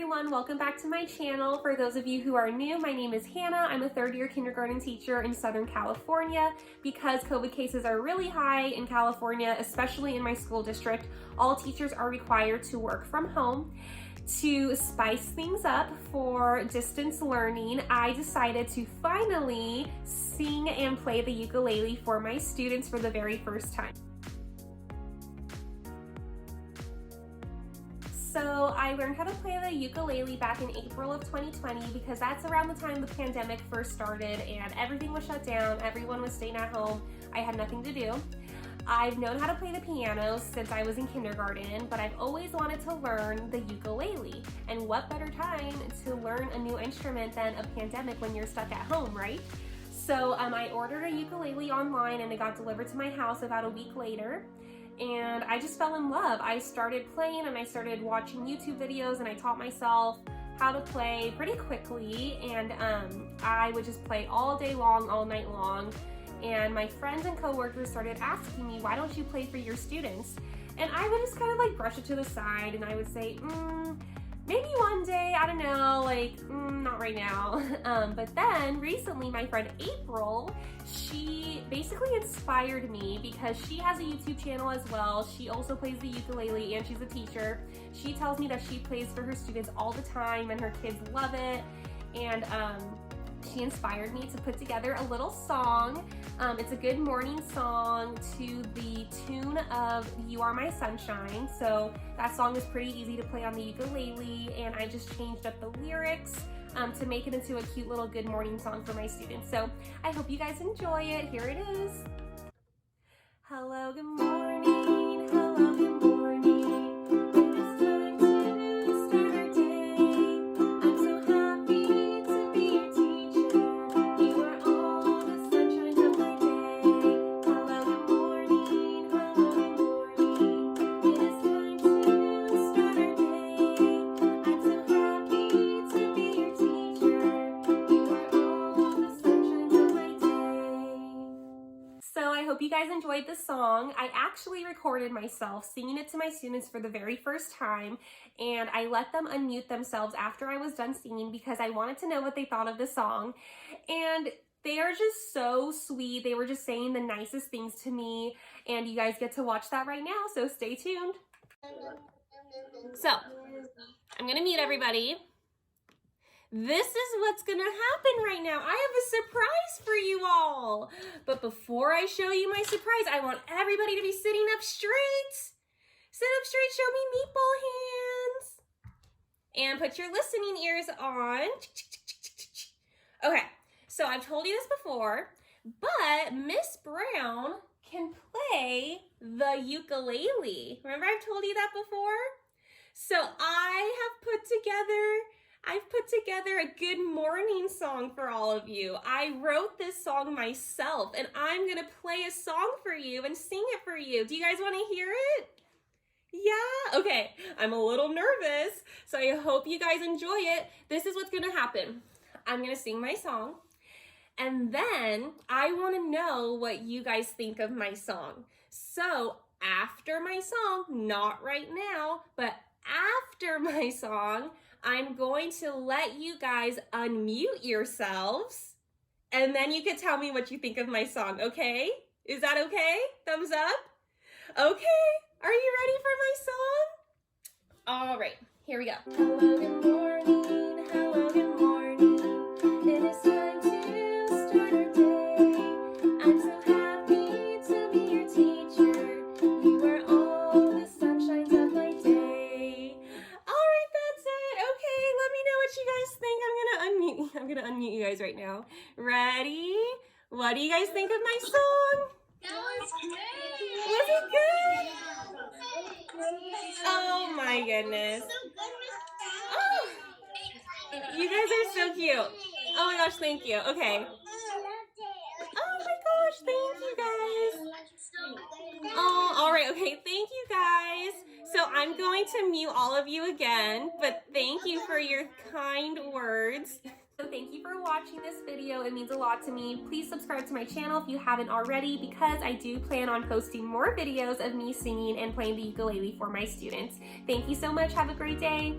everyone, welcome back to my channel. For those of you who are new, my name is Hannah. I'm a third-year kindergarten teacher in Southern California. Because COVID cases are really high in California, especially in my school district, all teachers are required to work from home. To spice things up for distance learning, I decided to finally sing and play the ukulele for my students for the very first time. So I learned how to play the ukulele back in April of 2020 because that's around the time the pandemic first started and everything was shut down, everyone was staying at home, I had nothing to do. I've known how to play the piano since I was in kindergarten, but I've always wanted to learn the ukulele. And what better time to learn a new instrument than a pandemic when you're stuck at home, right? So I ordered a ukulele online and it got delivered to my house about a week later. And I just fell in love. I started playing and I started watching YouTube videos and I taught myself how to play pretty quickly. And I would just play all day long, all night long. And my friends and coworkers started asking me, why don't you play for your students? And I would just kind of like brush it to the side and I would say, maybe one day, I don't know, like, not right now. But then recently my friend April, she basically inspired me because she has a YouTube channel as well. She also plays the ukulele and she's a teacher. She tells me that she plays for her students all the time and her kids love it. And she inspired me to put together a little song. It's a good morning song to the tune of You Are My Sunshine. So that song is pretty easy to play on the ukulele, and I just changed up the lyrics to make it into a cute little good morning song for my students. So I hope you guys enjoy it. Here it is. Hello, good morning. Hello, good morning. I hope you guys enjoyed this song. I actually recorded myself singing it to my students for the very first time, and I let them unmute themselves after I was done singing because I wanted to know what they thought of the song. And they are just so sweet. They were just saying the nicest things to me, and you guys get to watch that right now, so stay tuned. So, I'm gonna mute everybody. This is what's gonna happen right now. I have a surprise for you all. But before I show you my surprise, I want everybody to be sitting up straight. Sit up straight, show me meatball hands. And put your listening ears on. Okay, so I've told you this before, but Miss Brown can play the ukulele. Remember I've told you that before? So I've put together a good morning song for all of you. I wrote this song myself and I'm gonna play a song for you and sing it for you. Do you guys wanna hear it? Yeah? Okay, I'm a little nervous, so I hope you guys enjoy it. This is what's gonna happen. I'm gonna sing my song and then I wanna know what you guys think of my song. So after my song, not right now, but after my song, I'm going to let you guys unmute yourselves and then you can tell me what you think of my song, okay? Is that okay? Thumbs up? Okay, are you ready for my song? All right, here we go. Hello, good morning, hello, good morning. It is time to start our day. I'm so happy to be your teacher. You are all the sunshines of my day. All right, that's it. Okay, let me know what you guys think. I'm gonna unmute you guys right now. Ready? What do you guys think of my song? That was great. Was it good? Oh my goodness. Oh, you guys are so cute. Oh my gosh, thank you. Okay. Oh my gosh, thank you guys. Oh, all right, okay, thank you guys. So I'm going to mute all of you again, but thank you for your kind words. So thank you for watching this video. It means a lot to me. Please subscribe to my channel if you haven't already because I do plan on posting more videos of me singing and playing the ukulele for my students. Thank you so much. Have a great day.